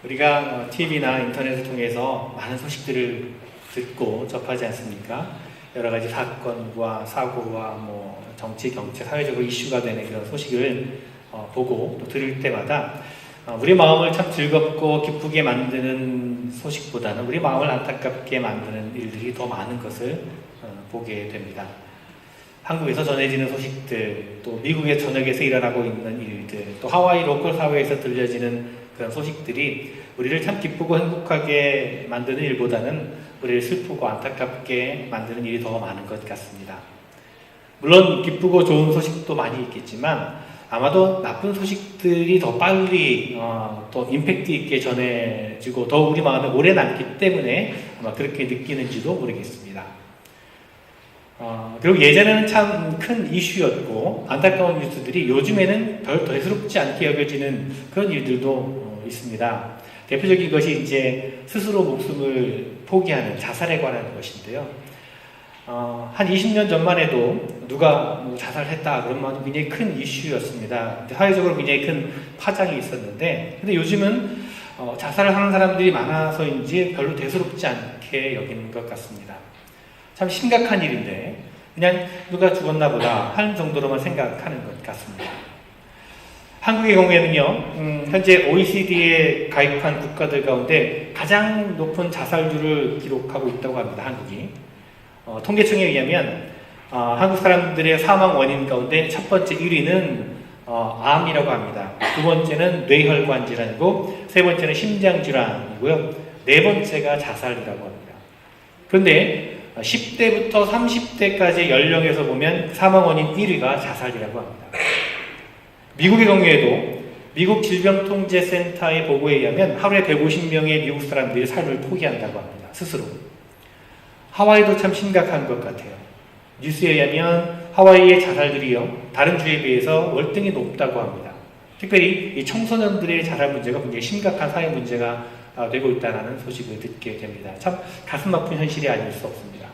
우리가 TV나 인터넷을 통해서 많은 소식들을 듣고 접하지 않습니까? 여러 가지 사건과 사고와 정치, 경제, 사회적으로 이슈가 되는 그런 소식을 보고 또 들을 때마다 우리 마음을 참 즐겁고 기쁘게 만드는 소식보다는 우리 마음을 안타깝게 만드는 일들이 더 많은 것을 보게 됩니다. 한국에서 전해지는 소식들, 또 미국의 전역에서 일어나고 있는 일들, 또 하와이 로컬 사회에서 들려지는 그런 소식들이 우리를 참 기쁘고 행복하게 만드는 일보다는 우리를 슬프고 안타깝게 만드는 일이 더 많은 것 같습니다. 물론 기쁘고 좋은 소식도 많이 있겠지만 아마도 나쁜 소식들이 더 빨리 또 임팩트 있게 전해지고 더 우리 마음에 오래 남기 때문에 아마 그렇게 느끼는지도 모르겠습니다. 그리고 예전에는 참 큰 이슈였고 안타까운 뉴스들이 요즘에는 별 대수롭지 않게 여겨지는 그런 일들도 있습니다. 대표적인 것이 이제 스스로 목숨을 포기하는 자살에 관한 것인데요. 한 20년 전만 해도 누가 자살했다 그러면 굉장히 큰 이슈였습니다. 사회적으로 굉장히 큰 파장이 있었는데, 근데 요즘은 자살을 하는 사람들이 많아서인지 별로 대수롭지 않게 여기는 것 같습니다. 참 심각한 일인데 그냥 누가 죽었나 보다 하는 정도로만 생각하는 것 같습니다. 한국의 경우에는요, 현재 OECD에 가입한 국가들 가운데 가장 높은 자살률을 기록하고 있다고 합니다. 한국이. 통계청에 의하면 한국 사람들의 사망 원인 가운데 첫 번째 1위는 암이라고 합니다. 두 번째는 뇌혈관 질환이고 세 번째는 심장 질환이고요. 네 번째가 자살이라고 합니다. 그런데 10대부터 30대까지 연령에서 보면 사망 원인 1위가 자살이라고 합니다. 미국의 경우에도 미국 질병통제센터의 보고에 의하면 하루에 150명의 미국 사람들이 삶을 포기한다고 합니다. 스스로. 하와이도 참 심각한 것 같아요. 뉴스에 의하면 하와이의 자살률이요, 다른 주에 비해서 월등히 높다고 합니다. 특별히 이 청소년들의 자살 문제가 굉장히 심각한 사회 문제가 되고 있다는 소식을 듣게 됩니다. 참 가슴 아픈 현실이 아닐 수 없습니다.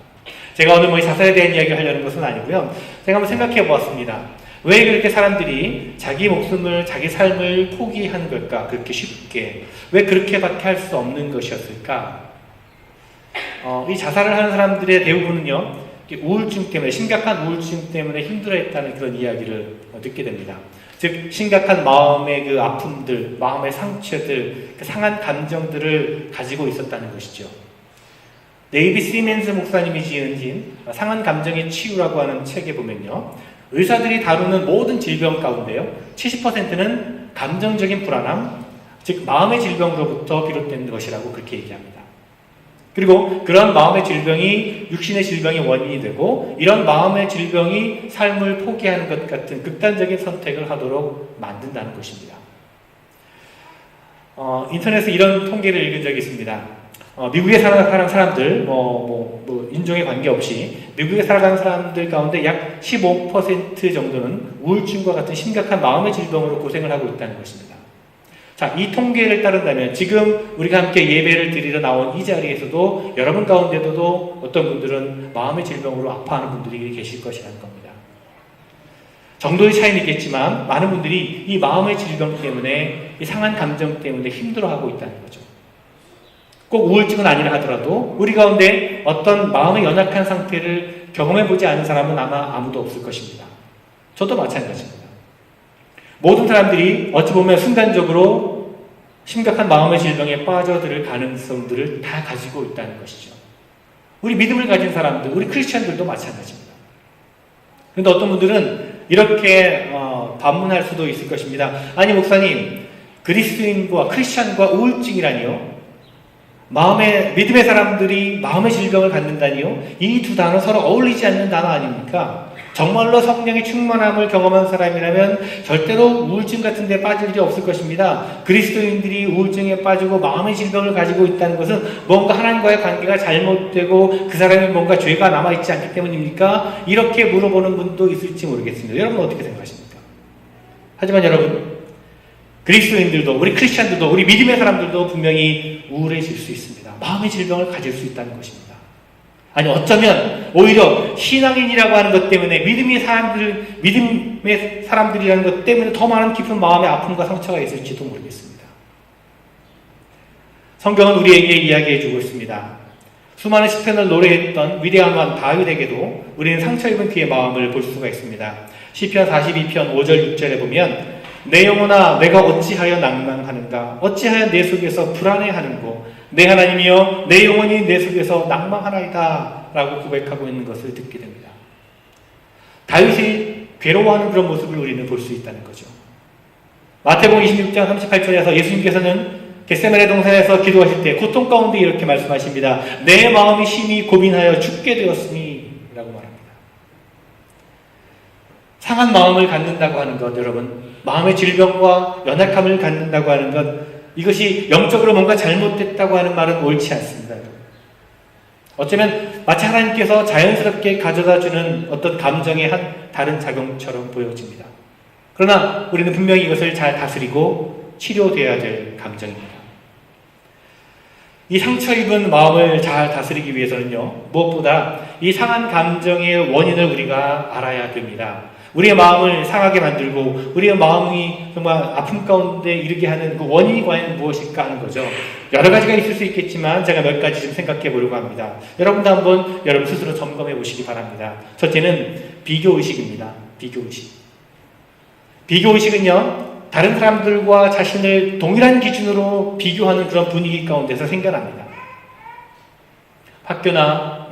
제가 오늘 자살에 대한 이야기를 하려는 것은 아니고요. 제가 한번 생각해 보았습니다. 왜 그렇게 사람들이 자기 목숨을, 자기 삶을 포기하는 걸까? 그렇게 쉽게. 왜 그렇게밖에 할 수 없는 것이었을까? 이 자살을 하는 사람들의 대부분은요, 우울증 때문에, 심각한 우울증 때문에 힘들어했다는 그런 이야기를 듣게 됩니다. 즉, 심각한 마음의 그 아픔들, 마음의 상처들, 그 상한 감정들을 가지고 있었다는 것이죠. 네이비 시멘스 목사님이 지은 상한 감정의 치유라고 하는 책에 보면요, 의사들이 다루는 모든 질병 가운데요, 70%는 감정적인 불안함, 즉 마음의 질병으로부터 비롯된 것이라고 그렇게 얘기합니다. 그리고 그런 마음의 질병이 육신의 질병의 원인이 되고, 이런 마음의 질병이 삶을 포기하는 것 같은 극단적인 선택을 하도록 만든다는 것입니다. 인터넷에 이런 통계를 읽은 적이 있습니다. 미국에 살아가는 사람들, 인종에 관계없이 미국에 살아가는 사람들 가운데 약 15% 정도는 우울증과 같은 심각한 마음의 질병으로 고생을 하고 있다는 것입니다. 자, 이 통계를 따른다면 지금 우리가 함께 예배를 드리러 나온 이 자리에서도 여러분 가운데도 어떤 분들은 마음의 질병으로 아파하는 분들이 계실 것이라는 겁니다. 정도의 차이는 있겠지만 많은 분들이 이 마음의 질병 때문에, 이 상한 감정 때문에 힘들어하고 있다는 거죠. 꼭 우울증은 아니라 하더라도 우리 가운데 어떤 마음의 연약한 상태를 경험해보지 않은 사람은 아마 아무도 없을 것입니다. 저도 마찬가지입니다. 모든 사람들이 어찌 보면 순간적으로 심각한 마음의 질병에 빠져들 가능성들을 다 가지고 있다는 것이죠. 우리 믿음을 가진 사람들, 우리 크리스천들도 마찬가지입니다. 그런데 어떤 분들은 이렇게 반문할 수도 있을 것입니다. 아니 목사님, 그리스도인과 크리스천과 우울증이라니요? 믿음의 사람들이 마음의 질병을 갖는다니요? 이 두 단어 서로 어울리지 않는 단어 아닙니까? 정말로 성령의 충만함을 경험한 사람이라면 절대로 우울증 같은 데 빠질 일이 없을 것입니다. 그리스도인들이 우울증에 빠지고 마음의 질병을 가지고 있다는 것은 뭔가 하나님과의 관계가 잘못되고 그 사람이 뭔가 죄가 남아있지 않기 때문입니까? 이렇게 물어보는 분도 있을지 모르겠습니다. 여러분 어떻게 생각하십니까? 하지만 여러분, 그리스도인들도, 우리 크리스찬들도, 우리 믿음의 사람들도 분명히 우울해질 수 있습니다. 마음의 질병을 가질 수 있다는 것입니다. 아니, 어쩌면 오히려 신앙인이라고 하는 것 때문에, 믿음의 사람들이라는 것 때문에 더 많은 깊은 마음의 아픔과 상처가 있을지도 모르겠습니다. 성경은 우리에게 이야기해주고 있습니다. 수많은 시편을 노래했던 위대한 왕 다윗에게도 우리는 상처 입은 그의 마음을 볼 수가 있습니다. 시편 42편 5절 6절에 보면 내 영혼아 내가 어찌하여 낭망하는가 어찌하여 내 속에서 불안해하는고 내 하나님이여 내 영혼이 내 속에서 낭망하나이다 라고 고백하고 있는 것을 듣게 됩니다. 다윗이 괴로워하는 그런 모습을 우리는 볼 수 있다는 거죠. 마태복음 26장 38절에서 예수님께서는 겟세마네 동산에서 기도하실 때 고통 가운데 이렇게 말씀하십니다. 내 마음이 심히 고민하여 죽게 되었으니 라고 말합니다. 상한 마음을 갖는다고 하는 것, 여러분, 마음의 질병과 연약함을 갖는다고 하는 것, 이것이 영적으로 뭔가 잘못됐다고 하는 말은 옳지 않습니다. 어쩌면 마치 하나님께서 자연스럽게 가져다주는 어떤 감정의 한 다른 작용처럼 보여집니다. 그러나 우리는 분명히 이것을 잘 다스리고 치료되어야 될 감정입니다. 이 상처 입은 마음을 잘 다스리기 위해서는요, 무엇보다 이 상한 감정의 원인을 우리가 알아야 됩니다. 우리의 마음을 상하게 만들고 우리의 마음이 정말 아픔 가운데 이르게 하는 그 원인이 과연 무엇일까 하는 거죠. 여러 가지가 있을 수 있겠지만 제가 몇 가지 좀 생각해 보려고 합니다. 여러분도 한번 여러분 스스로 점검해 보시기 바랍니다. 첫째는 비교의식입니다. 비교의식. 비교의식은요, 다른 사람들과 자신을 동일한 기준으로 비교하는 그런 분위기 가운데서 생겨납니다. 학교나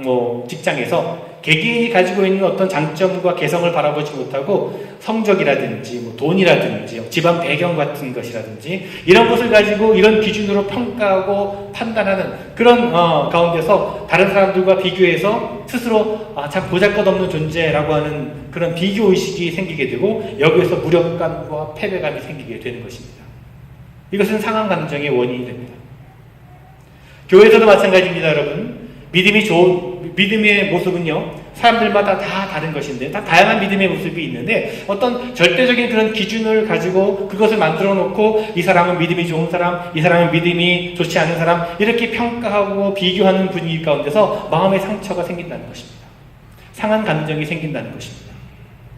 직장에서 개개인이 가지고 있는 어떤 장점과 개성을 바라보지 못하고 성적이라든지 돈이라든지 집안 배경 같은 것이라든지 이런 것을 가지고 이런 기준으로 평가하고 판단하는 그런 가운데서 다른 사람들과 비교해서 스스로 참 보잘것없는 존재라고 하는 그런 비교의식이 생기게 되고 여기에서 무력감과 패배감이 생기게 되는 것입니다. 이것은 상한 감정의 원인이 됩니다. 교회에서도 마찬가지입니다, 여러분. 믿음의 모습은요, 사람들마다 다 다른 것인데, 다 다양한 믿음의 모습이 있는데, 어떤 절대적인 그런 기준을 가지고 그것을 만들어 놓고, 이 사람은 믿음이 좋은 사람, 이 사람은 믿음이 좋지 않은 사람, 이렇게 평가하고 비교하는 분위기 가운데서 마음의 상처가 생긴다는 것입니다. 상한 감정이 생긴다는 것입니다.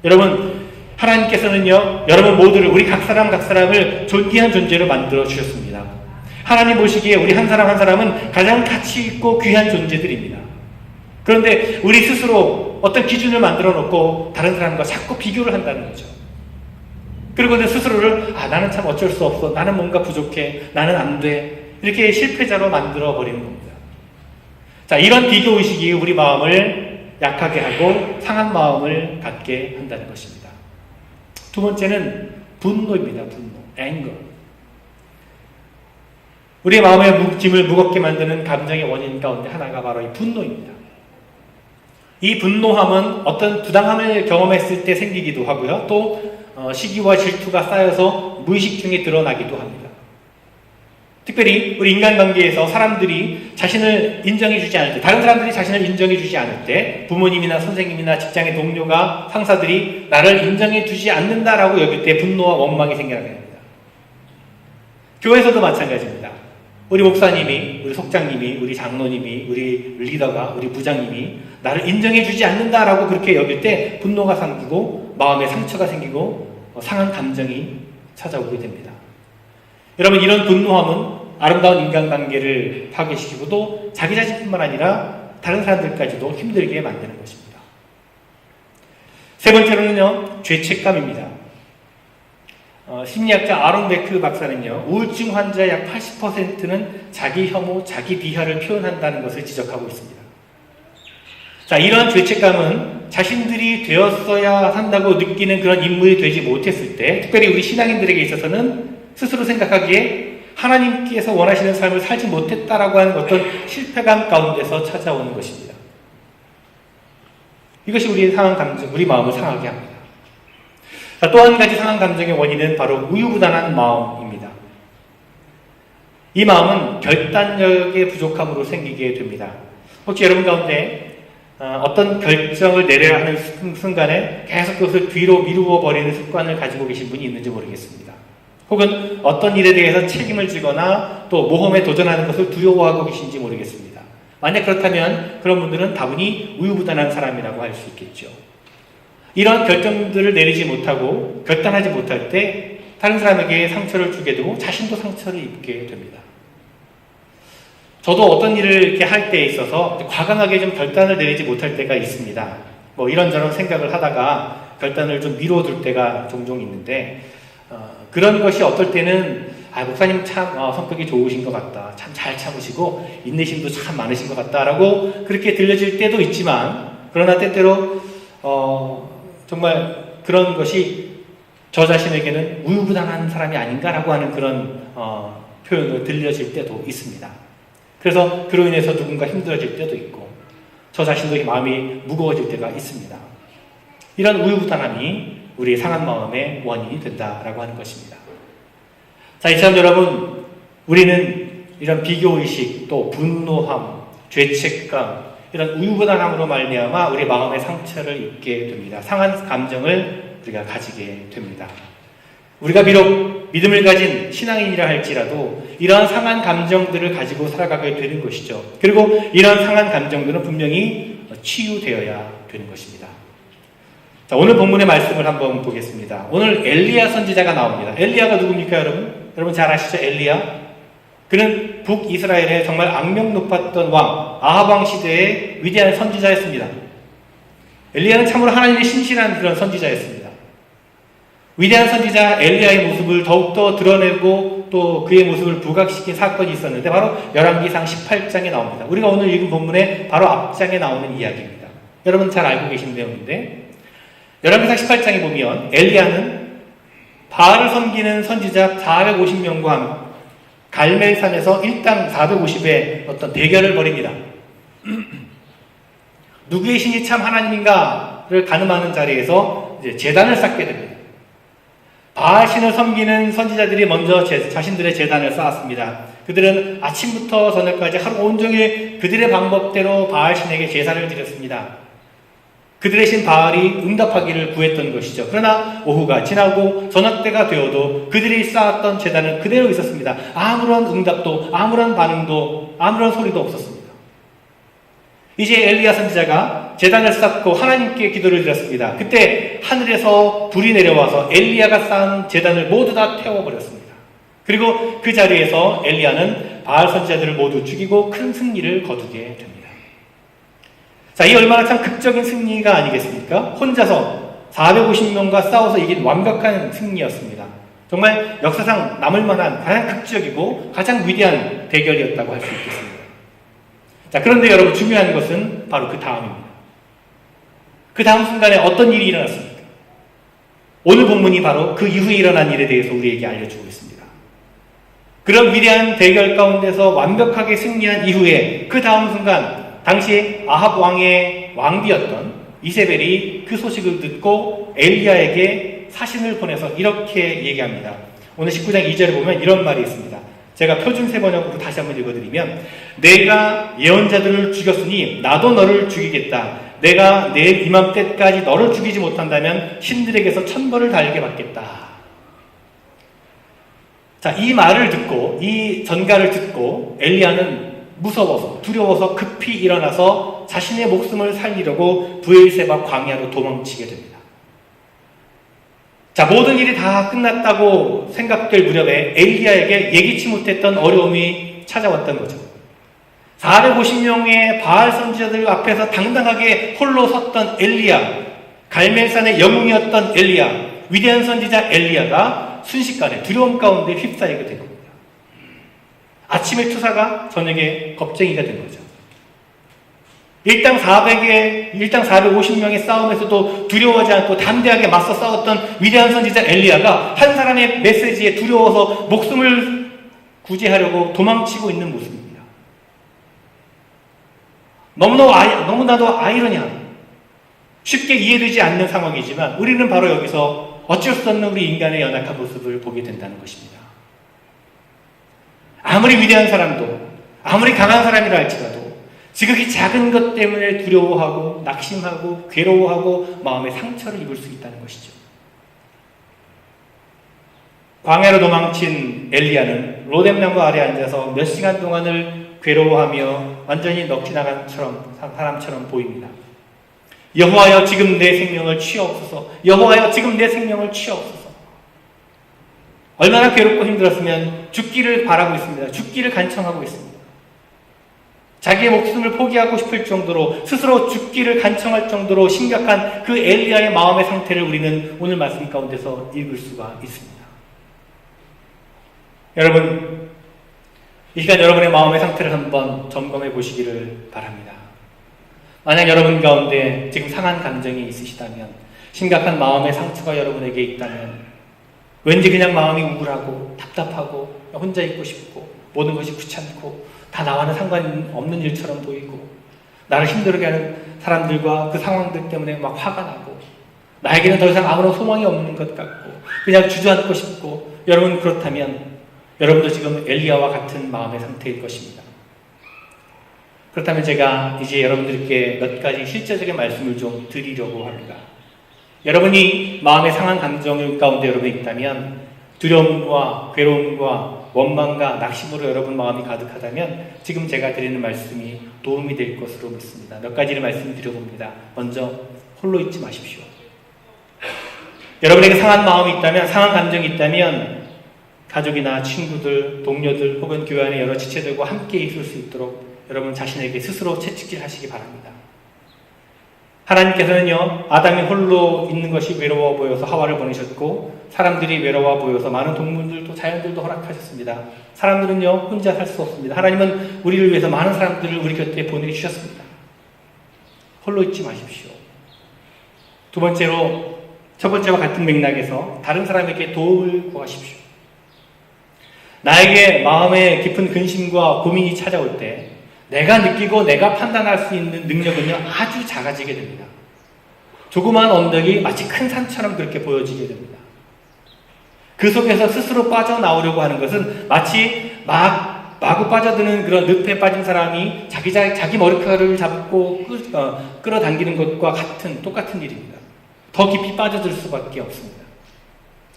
여러분, 하나님께서는요, 여러분 모두를, 우리 각 사람을 존귀한 존재로 만들어 주셨습니다. 하나님 보시기에 우리 한 사람 한 사람은 가장 가치 있고 귀한 존재들입니다. 그런데 우리 스스로 어떤 기준을 만들어 놓고 다른 사람과 자꾸 비교를 한다는 거죠. 그리고 스스로를 나는 참 어쩔 수 없어. 나는 뭔가 부족해. 나는 안 돼. 이렇게 실패자로 만들어 버리는 겁니다. 자, 이런 비교의식이 우리 마음을 약하게 하고 상한 마음을 갖게 한다는 것입니다. 두 번째는 분노입니다. 분노. anger. 우리의 마음의 짐을 무겁게 만드는 감정의 원인 가운데 하나가 바로 이 분노입니다. 이 분노함은 어떤 부당함을 경험했을 때 생기기도 하고요. 또 시기와 질투가 쌓여서 무의식 중에 드러나기도 합니다. 특별히 우리 인간관계에서 사람들이 자신을 인정해주지 않을 때, 다른 사람들이 자신을 인정해주지 않을 때, 부모님이나 선생님이나 직장의 동료가 상사들이 나를 인정해주지 않는다라고 여길 때 분노와 원망이 생겨나게 됩니다. 교회에서도 마찬가지입니다. 우리 목사님이, 우리 속장님이, 우리 장로님이, 우리 리더가, 우리 부장님이 나를 인정해주지 않는다라고 그렇게 여길 때 분노가 생기고 마음에 상처가 생기고 상한 감정이 찾아오게 됩니다. 여러분, 이런 분노함은 아름다운 인간관계를 파괴시키고 또 자기 자신뿐만 아니라 다른 사람들까지도 힘들게 만드는 것입니다. 세 번째로는요, 죄책감입니다. 심리학자 아론 베크 박사는요, 우울증 환자의 약 80%는 자기 혐오, 자기 비하를 표현한다는 것을 지적하고 있습니다. 자, 이러한 죄책감은 자신들이 되었어야 한다고 느끼는 그런 인물이 되지 못했을 때, 특별히 우리 신앙인들에게 있어서는 스스로 생각하기에 하나님께서 원하시는 삶을 살지 못했다라고 하는 어떤 실패감 가운데서 찾아오는 것입니다. 이것이 우리의 상한 감정, 우리 마음을 상하게 합니다. 자, 또 한 가지 상한 감정의 원인은 바로 우유부단한 마음입니다. 이 마음은 결단력의 부족함으로 생기게 됩니다. 혹시 여러분 가운데 어떤 결정을 내려야 하는 순간에 계속 그것을 뒤로 미루어 버리는 습관을 가지고 계신 분이 있는지 모르겠습니다. 혹은 어떤 일에 대해서 책임을 지거나 또 모험에 도전하는 것을 두려워하고 계신지 모르겠습니다. 만약 그렇다면 그런 분들은 다분히 우유부단한 사람이라고 할 수 있겠죠. 이런 결정들을 내리지 못하고 결단하지 못할 때 다른 사람에게 상처를 주게 되고 자신도 상처를 입게 됩니다. 저도 어떤 일을 이렇게 할 때에 있어서 과감하게 좀 결단을 내리지 못할 때가 있습니다. 뭐 이런저런 생각을 하다가 결단을 좀 미뤄둘 때가 종종 있는데, 그런 것이 어떨 때는 목사님 참 성격이 좋으신 것 같다, 참 잘 참으시고 인내심도 참 많으신 것 같다라고 그렇게 들려질 때도 있지만, 그러나 때때로 정말 그런 것이 저 자신에게는 우유부단한 사람이 아닌가라고 하는 그런 표현으로 들려질 때도 있습니다. 그래서 그로 인해서 누군가 힘들어질 때도 있고 저 자신도 마음이 무거워질 때가 있습니다. 이런 우유부단함이 우리의 상한 마음의 원인이 된다라고 하는 것입니다. 자, 이참 여러분, 우리는 이런 비교의식, 또 분노함, 죄책감, 이런 우유부단함으로 말미암아 우리 마음의 상처를 입게 됩니다. 상한 감정을 우리가 가지게 됩니다. 우리가 비록 믿음을 가진 신앙인이라 할지라도 이러한 상한 감정들을 가지고 살아가게 되는 것이죠. 그리고 이러한 상한 감정들은 분명히 치유되어야 되는 것입니다. 자, 오늘 본문의 말씀을 한번 보겠습니다. 오늘 엘리야 선지자가 나옵니다. 엘리야가 누굽니까, 여러분? 여러분 잘 아시죠? 엘리야? 그는 북이스라엘의 정말 악명 높았던 왕, 아합 왕 시대의 위대한 선지자였습니다. 엘리야는 참으로 하나님의 신실한 그런 선지자였습니다. 위대한 선지자 엘리야의 모습을 더욱더 드러내고 또 그의 모습을 부각시킨 사건이 있었는데 바로 열왕기상 18장에 나옵니다. 우리가 오늘 읽은 본문의 바로 앞장에 나오는 이야기입니다. 여러분 잘 알고 계신 내용인데, 열왕기상 18장에 보면 엘리야는 바알을 섬기는 선지자 450명과 갈멜산에서 일당 450의 어떤 대결을 벌입니다. 누구의 신이 참 하나님인가를 가늠하는 자리에서 이제 제단을 쌓게 됩니다. 바알 신을 섬기는 선지자들이 먼저 자신들의 제단을 쌓았습니다. 그들은 아침부터 저녁까지 하루 온종일 그들의 방법대로 바알 신에게 제사를 드렸습니다. 그들의 신 바알이 응답하기를 구했던 것이죠. 그러나 오후가 지나고 저녁 때가 되어도 그들이 쌓았던 제단은 그대로 있었습니다. 아무런 응답도, 아무런 반응도, 아무런 소리도 없었습니다. 이제 엘리야 선지자가 제단을 쌓고 하나님께 기도를 드렸습니다. 그때 하늘에서 불이 내려와서 엘리야가 쌓은 제단을 모두 다 태워버렸습니다. 그리고 그 자리에서 엘리야는 바알 선지자들을 모두 죽이고 큰 승리를 거두게 됩니다. 자, 이 얼마나 참 극적인 승리가 아니겠습니까? 혼자서 450명과 싸워서 이긴 완벽한 승리였습니다. 정말 역사상 남을 만한 가장 극적이고 가장 위대한 대결이었다고 할 수 있겠습니다. 자, 그런데 여러분 중요한 것은 바로 그 다음입니다. 그 다음 순간에 어떤 일이 일어났습니까? 오늘 본문이 바로 그 이후에 일어난 일에 대해서 우리에게 알려주고 있습니다. 그런 위대한 대결 가운데서 완벽하게 승리한 이후에 그 다음 순간 당시 아합 왕의 왕비였던 이세벨이 그 소식을 듣고 엘리야에게 사신을 보내서 이렇게 얘기합니다. 오늘 19장 2절에 보면 이런 말이 있습니다. 제가 표준세 번역으로 다시 한번 읽어드리면, 내가 예언자들을 죽였으니 나도 너를 죽이겠다. 내가 내일 이맘때까지 너를 죽이지 못한다면 신들에게서 천벌을 달게 받겠다. 자, 이 말을 듣고, 이 전가를 듣고 엘리야는 무서워서, 두려워서 급히 일어나서 자신의 목숨을 살리려고 브엘세바 광야로 도망치게 됩니다. 자, 모든 일이 다 끝났다고 생각될 무렵에 엘리야에게 예기치 못했던 어려움이 찾아왔던 거죠. 450명의 바알 선지자들 앞에서 당당하게 홀로 섰던 엘리야, 갈멜산의 영웅이었던 엘리야, 위대한 선지자 엘리야가 순식간에 두려움 가운데 휩싸이게 된 겁니다. 아침에 투사가 저녁에 겁쟁이가 된 거죠. 일당 450명의 싸움에서도 두려워하지 않고 담대하게 맞서 싸웠던 위대한 선지자 엘리야가 한 사람의 메시지에 두려워서 목숨을 구제하려고 도망치고 있는 모습입니다. 너무나도 아이러니한, 쉽게 이해되지 않는 상황이지만 우리는 바로 여기서 어쩔 수 없는 우리 인간의 연약한 모습을 보게 된다는 것입니다. 아무리 위대한 사람도, 아무리 강한 사람이라 할지라도 지극히 작은 것 때문에 두려워하고 낙심하고 괴로워하고 마음의 상처를 입을 수 있다는 것이죠. 광야로 도망친 엘리야는 로뎀나무 아래 앉아서 몇 시간 동안을 괴로워하며 완전히 넋이 나간 사람처럼 보입니다. 여호와여, 지금 내 생명을 취하옵소서. 여호와여, 지금 내 생명을 취하옵소서. 얼마나 괴롭고 힘들었으면 죽기를 바라고 있습니다. 죽기를 간청하고 있습니다. 자기의 목숨을 포기하고 싶을 정도로 스스로 죽기를 간청할 정도로 심각한 그 엘리야의 마음의 상태를 우리는 오늘 말씀 가운데서 읽을 수가 있습니다. 여러분, 이 시간 여러분의 마음의 상태를 한번 점검해 보시기를 바랍니다. 만약 여러분 가운데 지금 상한 감정이 있으시다면, 심각한 마음의 상처가 여러분에게 있다면, 왠지 그냥 마음이 우울하고 답답하고 혼자 있고 싶고 모든 것이 귀찮고 다 나와는 상관없는 일처럼 보이고 나를 힘들게 하는 사람들과 그 상황들 때문에 막 화가 나고 나에게는 더 이상 아무런 소망이 없는 것 같고 그냥 주저앉고 싶고, 여러분 그렇다면 여러분도 지금 엘리야와 같은 마음의 상태일 것입니다. 그렇다면 제가 이제 여러분들께 몇 가지 실제적인 말씀을 좀 드리려고 합니다. 여러분이 마음의 상한 감정 가운데 여러분이 있다면, 두려움과 괴로움과 원망과 낙심으로 여러분 마음이 가득하다면 지금 제가 드리는 말씀이 도움이 될 것으로 믿습니다. 몇 가지를 말씀드려봅니다. 먼저, 홀로 있지 마십시오. 여러분에게 상한 마음이 있다면, 상한 감정이 있다면 가족이나 친구들, 동료들 혹은 교회 안의 여러 지체들과 함께 있을 수 있도록 여러분 자신에게 스스로 채찍질 하시기 바랍니다. 하나님께서는요, 아담이 홀로 있는 것이 외로워 보여서 하와를 보내셨고, 사람들이 외로워 보여서 많은 동물들도 자연들도 허락하셨습니다. 사람들은요, 혼자 살 수 없습니다. 하나님은 우리를 위해서 많은 사람들을 우리 곁에 보내주셨습니다. 홀로 있지 마십시오. 두 번째로, 첫 번째와 같은 맥락에서 다른 사람에게 도움을 구하십시오. 나에게 마음에 깊은 근심과 고민이 찾아올 때 내가 느끼고 내가 판단할 수 있는 능력은요, 아주 작아지게 됩니다. 조그마한 언덕이 마치 큰 산처럼 그렇게 보여지게 됩니다. 그 속에서 스스로 빠져나오려고 하는 것은 마치 마구 빠져드는 그런 늪에 빠진 사람이 자기 머리카락을 잡고 끌어당기는 것과 똑같은 일입니다. 더 깊이 빠져들 수밖에 없습니다.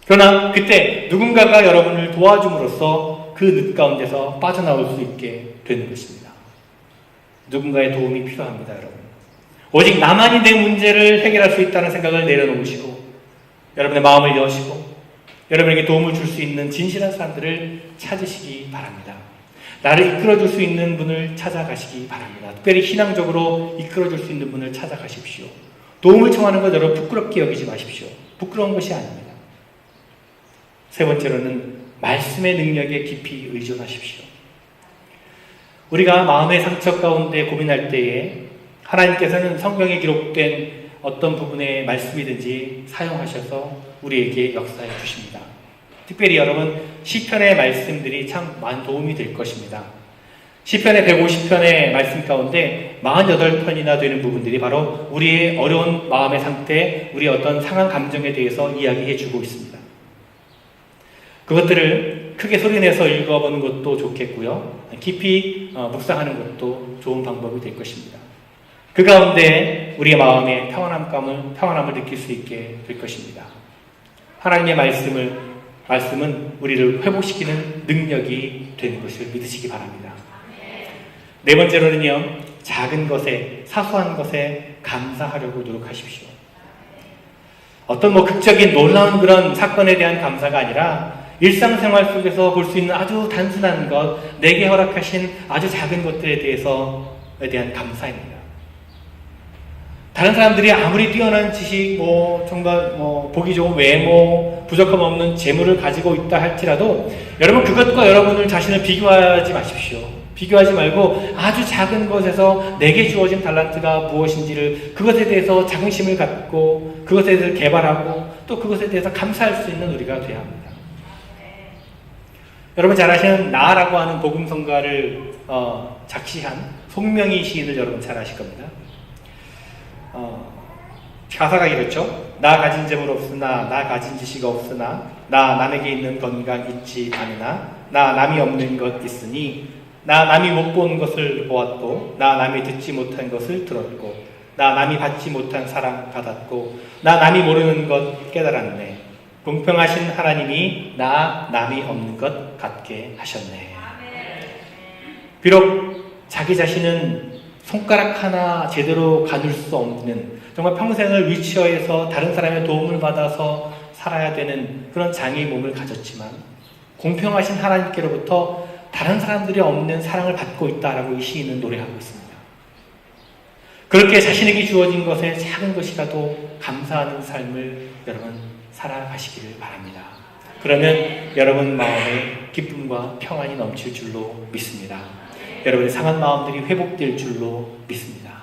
그러나 그때 누군가가 여러분을 도와줌으로써 그 늪 가운데서 빠져나올 수 있게 되는 것입니다. 누군가의 도움이 필요합니다, 여러분. 오직 나만이 내 문제를 해결할 수 있다는 생각을 내려놓으시고 여러분의 마음을 여시고 여러분에게 도움을 줄 수 있는 진실한 사람들을 찾으시기 바랍니다. 나를 이끌어줄 수 있는 분을 찾아가시기 바랍니다. 특별히 신앙적으로 이끌어줄 수 있는 분을 찾아가십시오. 도움을 청하는 것 여러분 부끄럽게 여기지 마십시오. 부끄러운 것이 아닙니다. 세 번째로는 말씀의 능력에 깊이 의존하십시오. 우리가 마음의 상처 가운데 고민할 때에 하나님께서는 성경에 기록된 어떤 부분의 말씀이든지 사용하셔서 우리에게 역사해 주십니다. 특별히 여러분, 시편의 말씀들이 참 많은 도움이 될 것입니다. 시편의 150편의 말씀 가운데 48편이나 되는 부분들이 바로 우리의 어려운 마음의 상태, 우리의 어떤 상한 감정에 대해서 이야기해 주고 있습니다. 그것들을 크게 소리내서 읽어보는 것도 좋겠고요. 깊이 묵상하는 것도 좋은 방법이 될 것입니다. 그 가운데 우리의 마음에 평안함을 느낄 수 있게 될 것입니다. 하나님의 말씀은 우리를 회복시키는 능력이 되는 것을 믿으시기 바랍니다. 네 번째로는요, 작은 것에, 사소한 것에 감사하려고 노력하십시오. 어떤 극적인 놀라운 그런 사건에 대한 감사가 아니라 일상생활 속에서 볼 수 있는 아주 단순한 것, 내게 허락하신 아주 작은 것들에 대한 감사입니다. 다른 사람들이 아무리 뛰어난 지식, 정말 보기 좋은 외모, 부족함 없는 재물을 가지고 있다 할지라도 여러분 그것과 여러분을 자신을 비교하지 마십시오. 비교하지 말고 아주 작은 것에서 내게 주어진 달란트가 무엇인지를, 그것에 대해서 자긍심을 갖고 그것에 대해서 개발하고 또 그것에 대해서 감사할 수 있는 우리가 되어야 합니다. 여러분 잘 아시는 나라고 하는 복음성가를 작시한 송명희 시인을 여러분 잘 아실 겁니다. 가사가 이렇죠. 나 가진 재물 없으나, 나 가진 지식 없으나, 나 남에게 있는 건강 있지 않으나, 나 남이 없는 것 있으니, 나 남이 못 본 것을 보았고, 나 남이 듣지 못한 것을 들었고, 나 남이 받지 못한 사랑 받았고, 나 남이 모르는 것 깨달았네. 공평하신 하나님이 나 남이 없는 것 같게 하셨네. 비록 자기 자신은 손가락 하나 제대로 가눌 수 없는, 정말 평생을 위치어에서 다른 사람의 도움을 받아서 살아야 되는 그런 장애의 몸을 가졌지만 공평하신 하나님께로부터 다른 사람들이 없는 사랑을 받고 있다라고 이 시인은 노래하고 있습니다. 그렇게 자신에게 주어진 것에 작은 것이라도 감사하는 삶을 여러분 살아가시기를 바랍니다. 그러면 여러분 마음에 기쁨과 평안이 넘칠 줄로 믿습니다. 여러분의 상한 마음들이 회복될 줄로 믿습니다.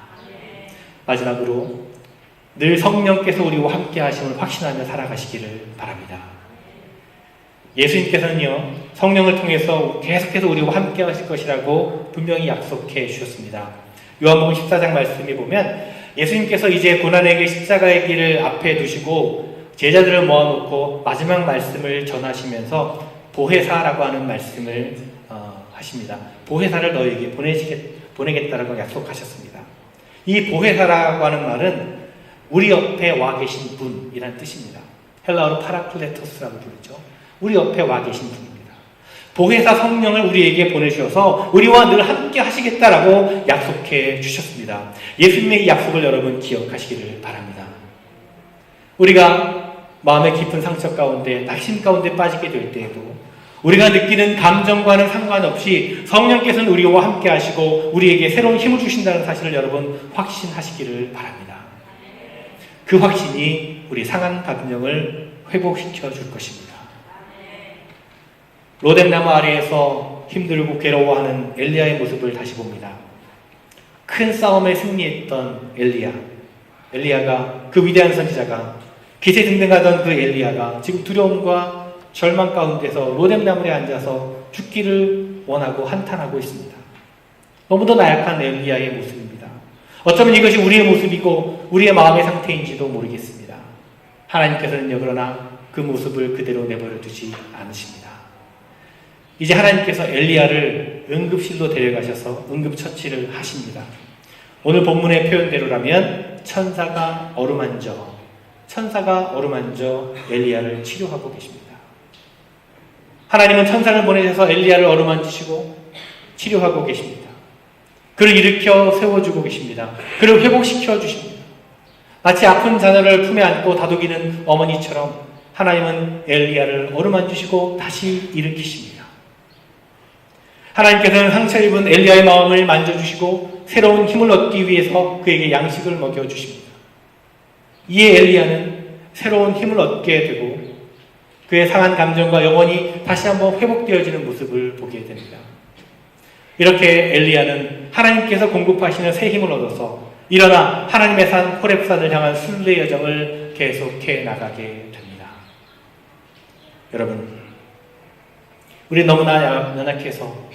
마지막으로 늘 성령께서 우리와 함께 하심을 확신하며 살아가시기를 바랍니다. 예수님께서는요, 성령을 통해서 계속해서 우리와 함께 하실 것이라고 분명히 약속해 주셨습니다. 요한복음 14장 말씀에 보면 예수님께서 이제 고난에게 십자가의 길을 앞에 두시고 제자들을 모아놓고 마지막 말씀을 전하시면서 보혜사라고 하는 말씀을 하십니다. 보혜사를 너희에게 보내겠다라고 약속하셨습니다. 이 보혜사라고 하는 말은 우리 옆에 와 계신 분이란 뜻입니다. 헬라어로 파라클레토스라고 부르죠. 우리 옆에 와 계신 분입니다. 보혜사 성령을 우리에게 보내주셔서 우리와 늘 함께 하시겠다라고 약속해 주셨습니다. 예수님의 이 약속을 여러분 기억하시기를 바랍니다. 우리가 마음의 깊은 상처 가운데 낙심 가운데 빠지게 될 때에도 우리가 느끼는 감정과는 상관없이 성령께서는 우리와 함께 하시고 우리에게 새로운 힘을 주신다는 사실을 여러분 확신하시기를 바랍니다. 그 확신이 우리 상한 감정을 회복시켜 줄 것입니다. 로뎀나무 아래에서 힘들고 괴로워하는 엘리야의 모습을 다시 봅니다. 큰 싸움에 승리했던 엘리야가 그 위대한 선지자가 기세등등하던 그 엘리야가 지금 두려움과 절망 가운데서 로뎀나무에 앉아서 죽기를 원하고 한탄하고 있습니다. 너무도 나약한 엘리야의 모습입니다. 어쩌면 이것이 우리의 모습이고 우리의 마음의 상태인지도 모르겠습니다. 하나님께서는요, 그러나 그 모습을 그대로 내버려 두지 않으십니다. 이제 하나님께서 엘리야를 응급실로 데려가셔서 응급처치를 하십니다. 오늘 본문의 표현대로라면 천사가 어루만져 엘리야를 치료하고 계십니다. 하나님은 천사를 보내셔서 엘리야를 어루만지시고 치료하고 계십니다. 그를 일으켜 세워주고 계십니다. 그를 회복시켜 주십니다. 마치 아픈 자녀를 품에 안고 다독이는 어머니처럼 하나님은 엘리야를 어루만지시고 다시 일으키십니다. 하나님께서는 상처 입은 엘리야의 마음을 만져주시고 새로운 힘을 얻기 위해서 그에게 양식을 먹여주십니다. 이에 엘리야는 새로운 힘을 얻게 되고 그의 상한 감정과 영혼이 다시 한번 회복되어지는 모습을 보게 됩니다. 이렇게 엘리야는 하나님께서 공급하시는 새 힘을 얻어서 일어나 하나님의 산 호렙산을 향한 순례 여정을 계속해 나가게 됩니다. 여러분, 우리 너무나 연약해서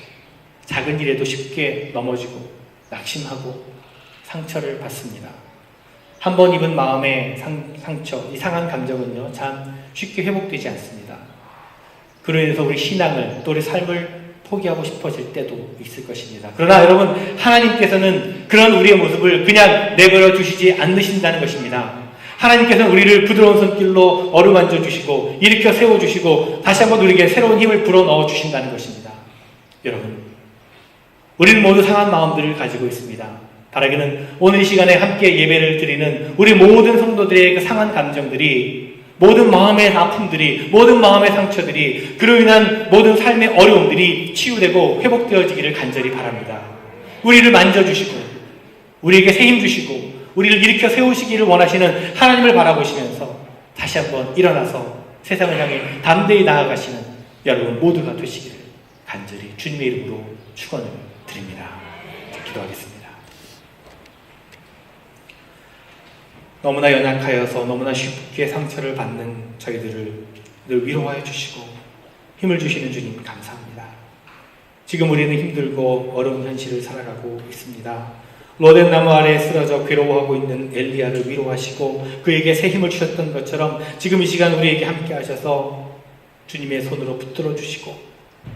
작은 일에도 쉽게 넘어지고 낙심하고 상처를 받습니다. 한 번 입은 마음의 상처, 이 상한 감정은요, 참 쉽게 회복되지 않습니다. 그로 인해서 우리 신앙을, 또 우리 삶을 포기하고 싶어질 때도 있을 것입니다. 그러나 여러분, 하나님께서는 그런 우리의 모습을 그냥 내버려 두시지 않으신다는 것입니다. 하나님께서는 우리를 부드러운 손길로 어루만져 주시고 일으켜 세워주시고 다시 한번 우리에게 새로운 힘을 불어넣어 주신다는 것입니다. 여러분, 우리는 모두 상한 마음들을 가지고 있습니다. 바라기는 오늘 이 시간에 함께 예배를 드리는 우리 모든 성도들의 그 상한 감정들이, 모든 마음의 아픔들이, 모든 마음의 상처들이, 그로 인한 모든 삶의 어려움들이 치유되고 회복되어지기를 간절히 바랍니다. 우리를 만져주시고 우리에게 새 힘 주시고 우리를 일으켜 세우시기를 원하시는 하나님을 바라보시면서 다시 한번 일어나서 세상을 향해 담대히 나아가시는 여러분 모두가 되시기를 간절히 주님의 이름으로 축원을 드립니다. 기도하겠습니다. 너무나 연약하여서 너무나 쉽게 상처를 받는 저희들을 늘 위로하여 주시고 힘을 주시는 주님 감사합니다. 지금 우리는 힘들고 어려운 현실을 살아가고 있습니다. 로뎀나무 아래에 쓰러져 괴로워하고 있는 엘리야를 위로하시고 그에게 새 힘을 주셨던 것처럼 지금 이 시간 우리에게 함께 하셔서 주님의 손으로 붙들어 주시고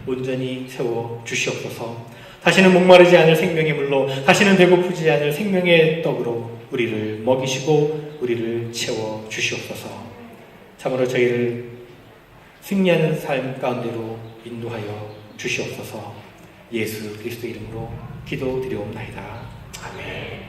온전히 세워 주시옵소서. 다시는 목마르지 않을 생명의 물로, 다시는 배고프지 않을 생명의 떡으로 우리를 먹이시고 우리를 채워 주시옵소서. 참으로 저희를 승리하는 삶 가운데로 인도하여 주시옵소서. 예수 그리스도 이름으로 기도드리옵나이다. 아멘.